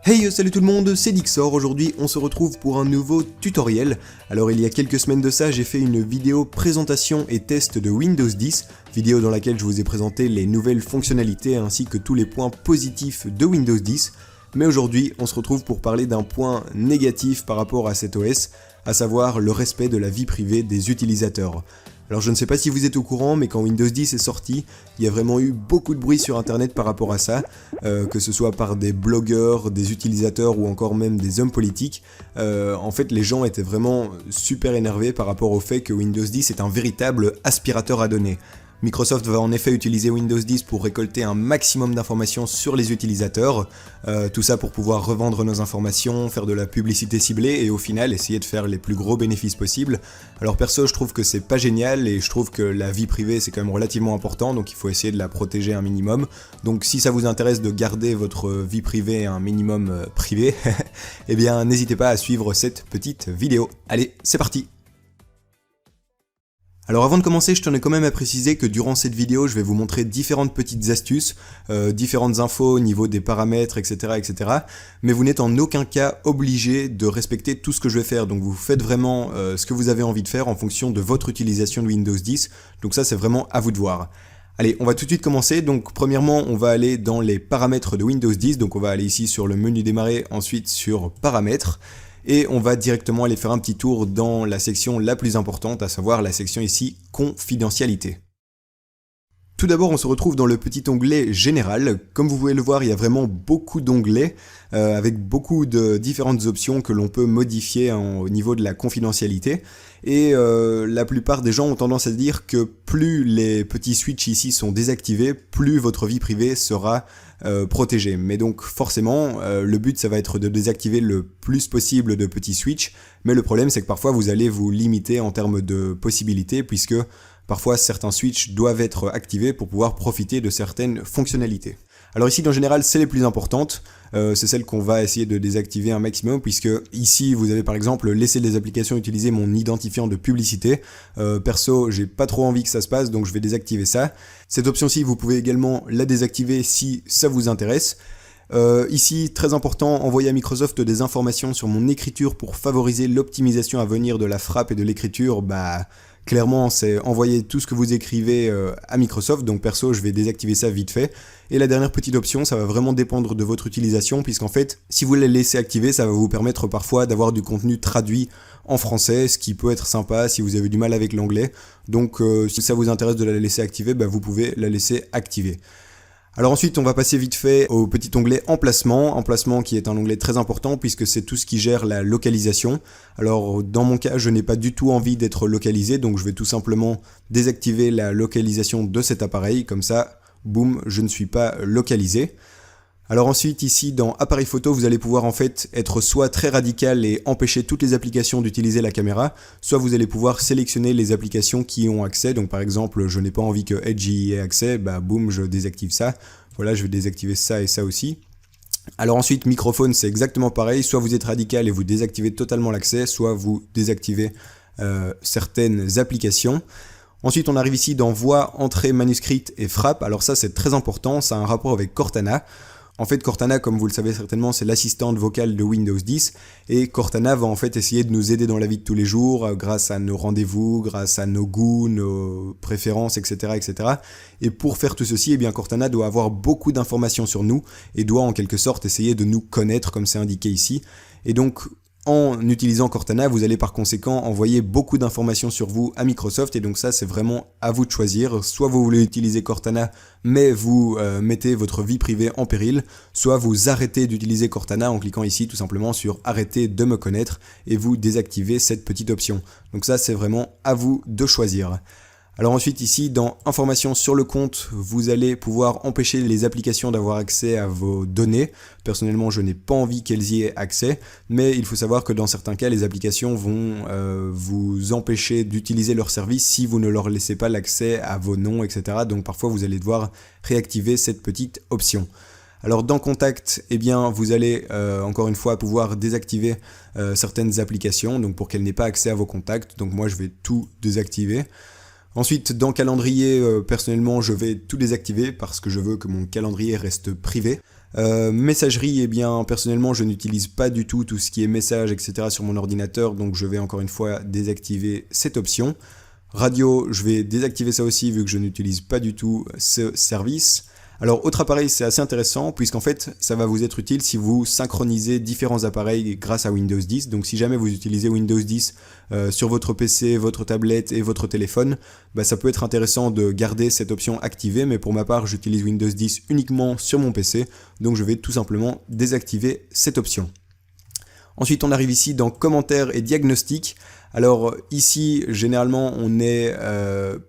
Hey, salut tout le monde, c'est Dixor. Aujourd'hui on se retrouve pour un nouveau tutoriel. Alors il y a quelques semaines de ça, j'ai fait une vidéo présentation et test de Windows 10, vidéo dans laquelle je vous ai présenté les nouvelles fonctionnalités ainsi que tous les points positifs de Windows 10. Mais aujourd'hui on se retrouve pour parler d'un point négatif par rapport à cet OS, à savoir le respect de la vie privée des utilisateurs. Alors je ne sais pas si vous êtes au courant, mais quand Windows 10 est sorti, il y a vraiment eu beaucoup de bruit sur internet par rapport à ça, que ce soit par des blogueurs, des utilisateurs ou encore même des hommes politiques. En fait, les gens étaient vraiment super énervés par rapport au fait que Windows 10 est un véritable aspirateur à données. Microsoft va en effet utiliser Windows 10 pour récolter un maximum d'informations sur les utilisateurs, tout ça pour pouvoir revendre nos informations, faire de la publicité ciblée et au final essayer de faire les plus gros bénéfices possibles. Alors perso, je trouve que c'est pas génial et je trouve que la vie privée c'est quand même relativement important, donc il faut essayer de la protéger un minimum. Donc si ça vous intéresse de garder votre vie privée un minimum privé, eh bien n'hésitez pas à suivre cette petite vidéo. Allez, c'est parti! Alors avant de commencer, je tenais quand même à préciser que durant cette vidéo, je vais vous montrer différentes petites astuces, différentes infos au niveau des paramètres, etc. etc. Mais vous n'êtes en aucun cas obligé de respecter tout ce que je vais faire. Donc vous faites vraiment ce que vous avez envie de faire en fonction de votre utilisation de Windows 10. Donc ça, c'est vraiment à vous de voir. Allez, on va tout de suite commencer. Donc premièrement, on va aller dans les paramètres de Windows 10. Donc on va aller ici sur le menu démarrer, ensuite sur paramètres. Et on va directement aller faire un petit tour dans la section la plus importante, à savoir la section ici confidentialité. Tout d'abord, on se retrouve dans le petit onglet général. Comme vous pouvez le voir, il y a vraiment beaucoup d'onglets avec beaucoup de différentes options que l'on peut modifier au niveau de la confidentialité. Et la plupart des gens ont tendance à dire que plus les petits switches ici sont désactivés, plus votre vie privée sera protégée. Mais donc forcément, le but ça va être de désactiver le plus possible de petits switches. Mais le problème c'est que parfois vous allez vous limiter en termes de possibilités puisque parfois certains switches doivent être activés pour pouvoir profiter de certaines fonctionnalités. Alors ici, en général, c'est les plus importantes. C'est celles qu'on va essayer de désactiver un maximum, puisque ici, vous avez par exemple laissé les applications utiliser mon identifiant de publicité. Perso, j'ai pas trop envie que ça se passe, donc je vais désactiver ça. Cette option-ci, vous pouvez également la désactiver si ça vous intéresse. Ici, très important, envoyer à Microsoft des informations sur mon écriture pour favoriser l'optimisation à venir de la frappe et de l'écriture. Clairement, c'est envoyer tout ce que vous écrivez à Microsoft, donc perso, je vais désactiver ça vite fait. Et la dernière petite option, ça va vraiment dépendre de votre utilisation, puisqu'en fait, si vous la laissez activer, ça va vous permettre parfois d'avoir du contenu traduit en français, ce qui peut être sympa si vous avez du mal avec l'anglais. Donc, si ça vous intéresse de la laisser activer, vous pouvez la laisser activer. Alors ensuite, on va passer vite fait au petit onglet emplacement, qui est un onglet très important puisque c'est tout ce qui gère la localisation. Alors dans mon cas, je n'ai pas du tout envie d'être localisé, donc je vais tout simplement désactiver la localisation de cet appareil, comme ça, boum, je ne suis pas localisé. Alors ensuite ici dans appareil photo vous allez pouvoir en fait être soit très radical et empêcher toutes les applications d'utiliser la caméra, soit vous allez pouvoir sélectionner les applications qui y ont accès, donc par exemple je n'ai pas envie que Edge y ait accès, boum je désactive ça, voilà je vais désactiver ça et ça aussi. Alors ensuite microphone c'est exactement pareil, soit vous êtes radical et vous désactivez totalement l'accès, soit vous désactivez certaines applications. Ensuite, on arrive ici dans voix, entrée manuscrite et frappe. Alors ça, c'est très important, ça a un rapport avec Cortana. En fait, Cortana, comme vous le savez certainement, c'est l'assistante vocale de Windows 10 et Cortana va en fait essayer de nous aider dans la vie de tous les jours grâce à nos rendez-vous, grâce à nos goûts, nos préférences, etc., etc. Et pour faire tout ceci, Cortana doit avoir beaucoup d'informations sur nous et doit en quelque sorte essayer de nous connaître comme c'est indiqué ici. Et donc, en utilisant Cortana, vous allez par conséquent envoyer beaucoup d'informations sur vous à Microsoft et donc ça c'est vraiment à vous de choisir. Soit vous voulez utiliser Cortana mais vous mettez votre vie privée en péril, soit vous arrêtez d'utiliser Cortana en cliquant ici tout simplement sur arrêter de me connaître et vous désactivez cette petite option. Donc ça c'est vraiment à vous de choisir. Alors ensuite ici dans informations sur le compte, vous allez pouvoir empêcher les applications d'avoir accès à vos données. Personnellement je n'ai pas envie qu'elles y aient accès, mais il faut savoir que dans certains cas les applications vont vous empêcher d'utiliser leur service si vous ne leur laissez pas l'accès à vos noms, etc. Donc parfois vous allez devoir réactiver cette petite option. Alors dans Contact, vous allez encore une fois pouvoir désactiver certaines applications, donc pour qu'elles n'aient pas accès à vos contacts. Donc moi je vais tout désactiver. Ensuite, dans calendrier, personnellement, je vais tout désactiver parce que je veux que mon calendrier reste privé. Messagerie, eh bien personnellement je n'utilise pas du tout tout ce qui est message, etc. sur mon ordinateur, donc je vais encore une fois désactiver cette option. Radio, je vais désactiver ça aussi vu que je n'utilise pas du tout ce service. Alors autre appareil, c'est assez intéressant puisqu'en fait ça va vous être utile si vous synchronisez différents appareils grâce à Windows 10. Donc si jamais vous utilisez Windows 10 sur votre PC, votre tablette et votre téléphone, bah, ça peut être intéressant de garder cette option activée, mais pour ma part j'utilise Windows 10 uniquement sur mon PC, donc je vais tout simplement désactiver cette option. Ensuite on arrive ici dans commentaires et diagnostics. Alors ici généralement on est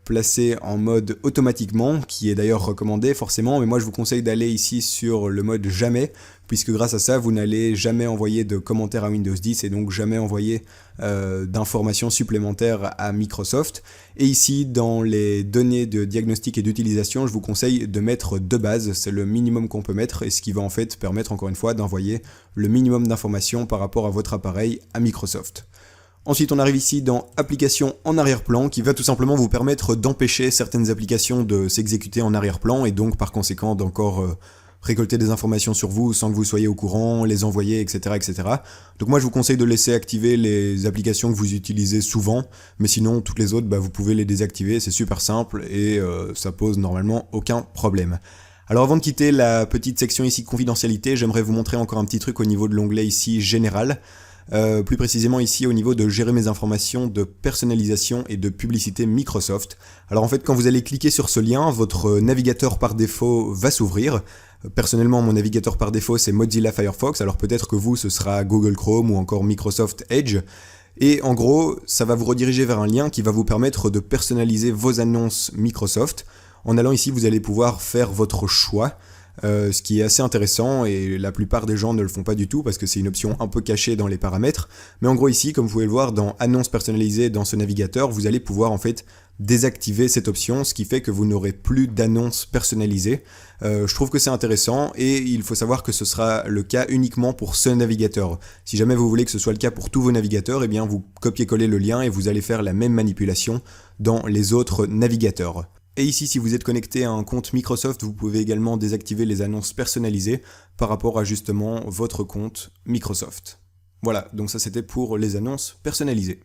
placé en mode automatiquement, qui est d'ailleurs recommandé forcément, mais moi je vous conseille d'aller ici sur le mode jamais, puisque grâce à ça vous n'allez jamais envoyer de commentaires à Windows 10 et donc jamais envoyer d'informations supplémentaires à Microsoft. Et ici dans les données de diagnostic et d'utilisation, je vous conseille de mettre de base, c'est le minimum qu'on peut mettre et ce qui va en fait permettre encore une fois d'envoyer le minimum d'informations par rapport à votre appareil à Microsoft. Ensuite, on arrive ici dans applications en arrière-plan qui va tout simplement vous permettre d'empêcher certaines applications de s'exécuter en arrière-plan et donc par conséquent d'encore récolter des informations sur vous sans que vous soyez au courant, les envoyer, etc., etc. Donc moi je vous conseille de laisser activer les applications que vous utilisez souvent, mais sinon toutes les autres, bah, vous pouvez les désactiver, c'est super simple et ça pose normalement aucun problème. Alors avant de quitter la petite section ici confidentialité, j'aimerais vous montrer encore un petit truc au niveau de l'onglet ici général. Plus précisément ici au niveau de gérer mes informations de personnalisation et de publicité Microsoft. Alors en fait quand vous allez cliquer sur ce lien, votre navigateur par défaut va s'ouvrir. Personnellement mon navigateur par défaut c'est Mozilla Firefox, alors peut-être que vous ce sera Google Chrome ou encore Microsoft Edge. Et en gros ça va vous rediriger vers un lien qui va vous permettre de personnaliser vos annonces Microsoft. En allant ici vous allez pouvoir faire votre choix. Ce qui est assez intéressant et la plupart des gens ne le font pas du tout parce que c'est une option un peu cachée dans les paramètres. Mais en gros ici, comme vous pouvez le voir dans annonces personnalisées dans ce navigateur, vous allez pouvoir en fait désactiver cette option, ce qui fait que vous n'aurez plus d'annonces personnalisées. Je trouve que c'est intéressant et il faut savoir que ce sera le cas uniquement pour ce navigateur. Si jamais vous voulez que ce soit le cas pour tous vos navigateurs, eh bien vous copiez-collez le lien et vous allez faire la même manipulation dans les autres navigateurs. Et ici, si vous êtes connecté à un compte Microsoft, vous pouvez également désactiver les annonces personnalisées par rapport à justement votre compte Microsoft. Voilà, donc ça c'était pour les annonces personnalisées.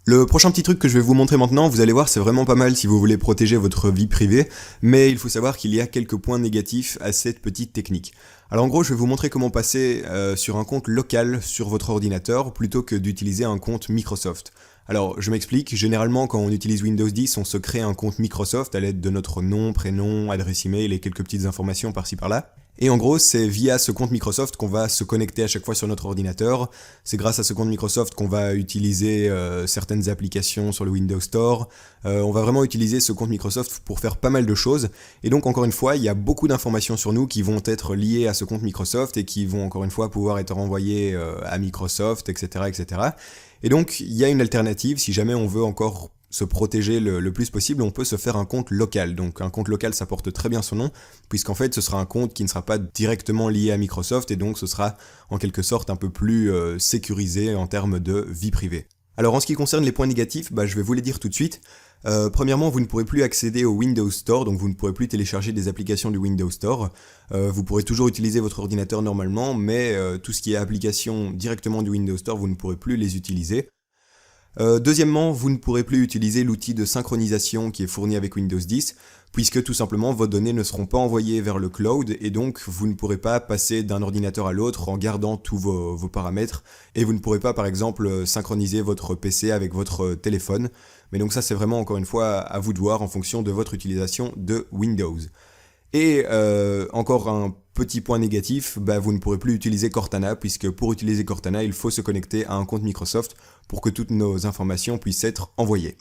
Le prochain petit truc que je vais vous montrer maintenant, vous allez voir, c'est vraiment pas mal si vous voulez protéger votre vie privée, mais il faut savoir qu'il y a quelques points négatifs à cette petite technique. Alors en gros, je vais vous montrer comment passer sur un compte local sur votre ordinateur plutôt que d'utiliser un compte Microsoft. Alors, je m'explique, généralement quand on utilise Windows 10, on se crée un compte Microsoft à l'aide de notre nom, prénom, adresse email et quelques petites informations par-ci par-là. Et en gros, c'est via ce compte Microsoft qu'on va se connecter à chaque fois sur notre ordinateur. C'est grâce à ce compte Microsoft qu'on va utiliser certaines applications sur le Windows Store. On va vraiment utiliser ce compte Microsoft pour faire pas mal de choses. Et donc, encore une fois, il y a beaucoup d'informations sur nous qui vont être liées à ce compte Microsoft et qui vont, encore une fois, pouvoir être renvoyées à Microsoft, etc., etc. Et donc, il y a une alternative, si jamais on veut encore se protéger le plus possible, on peut se faire un compte local. Donc un compte local, ça porte très bien son nom, puisqu'en fait ce sera un compte qui ne sera pas directement lié à Microsoft, et donc ce sera en quelque sorte un peu plus sécurisé en termes de vie privée. Alors en ce qui concerne les points négatifs, je vais vous les dire tout de suite. Premièrement, vous ne pourrez plus accéder au Windows Store, donc vous ne pourrez plus télécharger des applications du Windows Store. Vous pourrez toujours utiliser votre ordinateur normalement, mais tout ce qui est applications directement du Windows Store, vous ne pourrez plus les utiliser. Deuxièmement, vous ne pourrez plus utiliser l'outil de synchronisation qui est fourni avec Windows 10, puisque tout simplement vos données ne seront pas envoyées vers le cloud et donc vous ne pourrez pas passer d'un ordinateur à l'autre en gardant tous vos paramètres, et vous ne pourrez pas par exemple synchroniser votre PC avec votre téléphone. Mais donc ça c'est vraiment encore une fois à vous de voir en fonction de votre utilisation de Windows. Et encore un petit point négatif, vous ne pourrez plus utiliser Cortana, puisque pour utiliser Cortana, il faut se connecter à un compte Microsoft pour que toutes nos informations puissent être envoyées.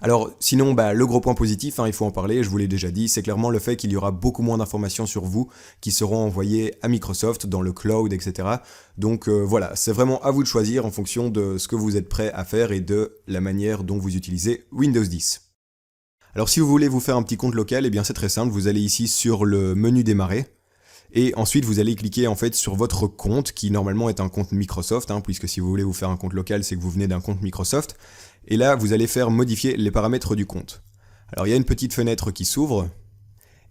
Alors sinon, le gros point positif, il faut en parler, je vous l'ai déjà dit, c'est clairement le fait qu'il y aura beaucoup moins d'informations sur vous qui seront envoyées à Microsoft dans le cloud, etc. Donc voilà, c'est vraiment à vous de choisir en fonction de ce que vous êtes prêt à faire et de la manière dont vous utilisez Windows 10. Alors si vous voulez vous faire un petit compte local, eh bien c'est très simple, vous allez ici sur le menu démarrer, et ensuite vous allez cliquer en fait sur votre compte, qui normalement est un compte Microsoft, puisque si vous voulez vous faire un compte local, c'est que vous venez d'un compte Microsoft, et là vous allez faire modifier les paramètres du compte. Alors il y a une petite fenêtre qui s'ouvre,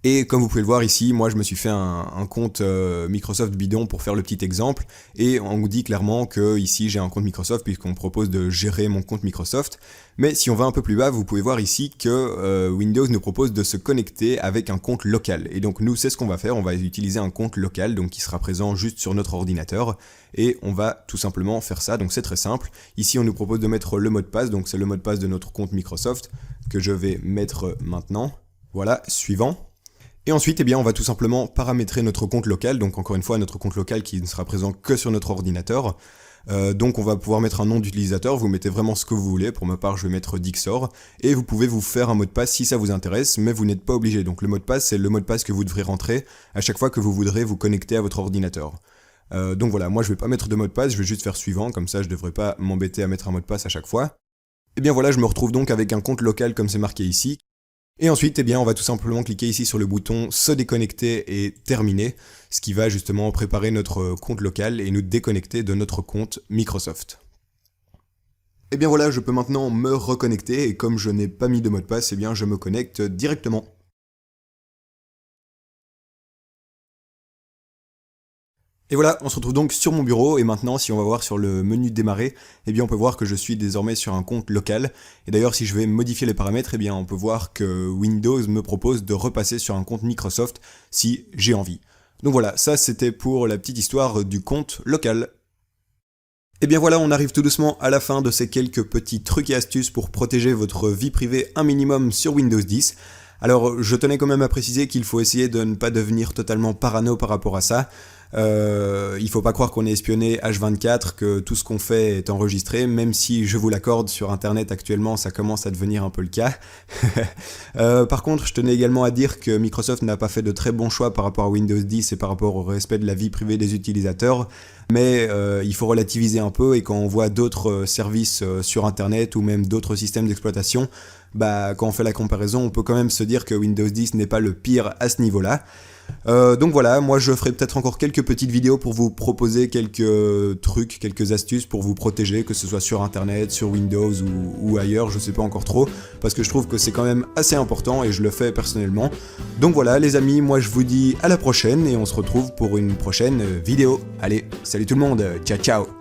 Et comme vous pouvez le voir ici, moi je me suis fait un compte Microsoft bidon pour faire le petit exemple, et on nous dit clairement que ici j'ai un compte Microsoft puisqu'on me propose de gérer mon compte Microsoft. Mais si on va un peu plus bas, vous pouvez voir ici que Windows nous propose de se connecter avec un compte local. Et donc nous, c'est ce qu'on va faire, on va utiliser un compte local, donc qui sera présent juste sur notre ordinateur, et on va tout simplement faire ça, donc c'est très simple. Ici on nous propose de mettre le mot de passe, donc c'est le mot de passe de notre compte Microsoft, que je vais mettre maintenant. Voilà, suivant. Et ensuite, eh bien, on va tout simplement paramétrer notre compte local, donc encore une fois, notre compte local qui ne sera présent que sur notre ordinateur. Donc on va pouvoir mettre un nom d'utilisateur, vous mettez vraiment ce que vous voulez, pour ma part je vais mettre Dixor, et vous pouvez vous faire un mot de passe si ça vous intéresse, mais vous n'êtes pas obligé. Donc le mot de passe, c'est le mot de passe que vous devrez rentrer à chaque fois que vous voudrez vous connecter à votre ordinateur. Donc voilà, moi je vais pas mettre de mot de passe, je vais juste faire suivant, comme ça je devrais pas m'embêter à mettre un mot de passe à chaque fois. Et bien voilà, je me retrouve donc avec un compte local comme c'est marqué ici. Et ensuite, eh bien, on va tout simplement cliquer ici sur le bouton se déconnecter et terminer, ce qui va justement préparer notre compte local et nous déconnecter de notre compte Microsoft. Et bien voilà, je peux maintenant me reconnecter et comme je n'ai pas mis de mot de passe, eh bien, je me connecte directement. Et voilà, on se retrouve donc sur mon bureau, et maintenant si on va voir sur le menu démarrer, eh bien on peut voir que je suis désormais sur un compte local. Et d'ailleurs si je vais modifier les paramètres, eh bien on peut voir que Windows me propose de repasser sur un compte Microsoft si j'ai envie. Donc voilà, ça c'était pour la petite histoire du compte local. Et bien voilà, on arrive tout doucement à la fin de ces quelques petits trucs et astuces pour protéger votre vie privée un minimum sur Windows 10. Alors je tenais quand même à préciser qu'il faut essayer de ne pas devenir totalement parano par rapport à ça. Il faut pas croire qu'on est espionné H24, que tout ce qu'on fait est enregistré, même si je vous l'accorde sur internet actuellement ça commence à devenir un peu le cas. Par contre je tenais également à dire que Microsoft n'a pas fait de très bons choix par rapport à Windows 10 et par rapport au respect de la vie privée des utilisateurs, mais il faut relativiser un peu, et quand on voit d'autres services sur internet ou même d'autres systèmes d'exploitation, bah quand on fait la comparaison on peut quand même se dire que Windows 10 n'est pas le pire à ce niveau là. Donc voilà, moi je ferai peut-être encore quelques petites vidéos pour vous proposer quelques trucs, quelques astuces pour vous protéger, que ce soit sur internet, sur Windows ou ailleurs, je sais pas encore trop, parce que je trouve que c'est quand même assez important et je le fais personnellement. Donc voilà les amis, moi je vous dis à la prochaine et on se retrouve pour une prochaine vidéo. Allez, salut tout le monde, ciao ciao.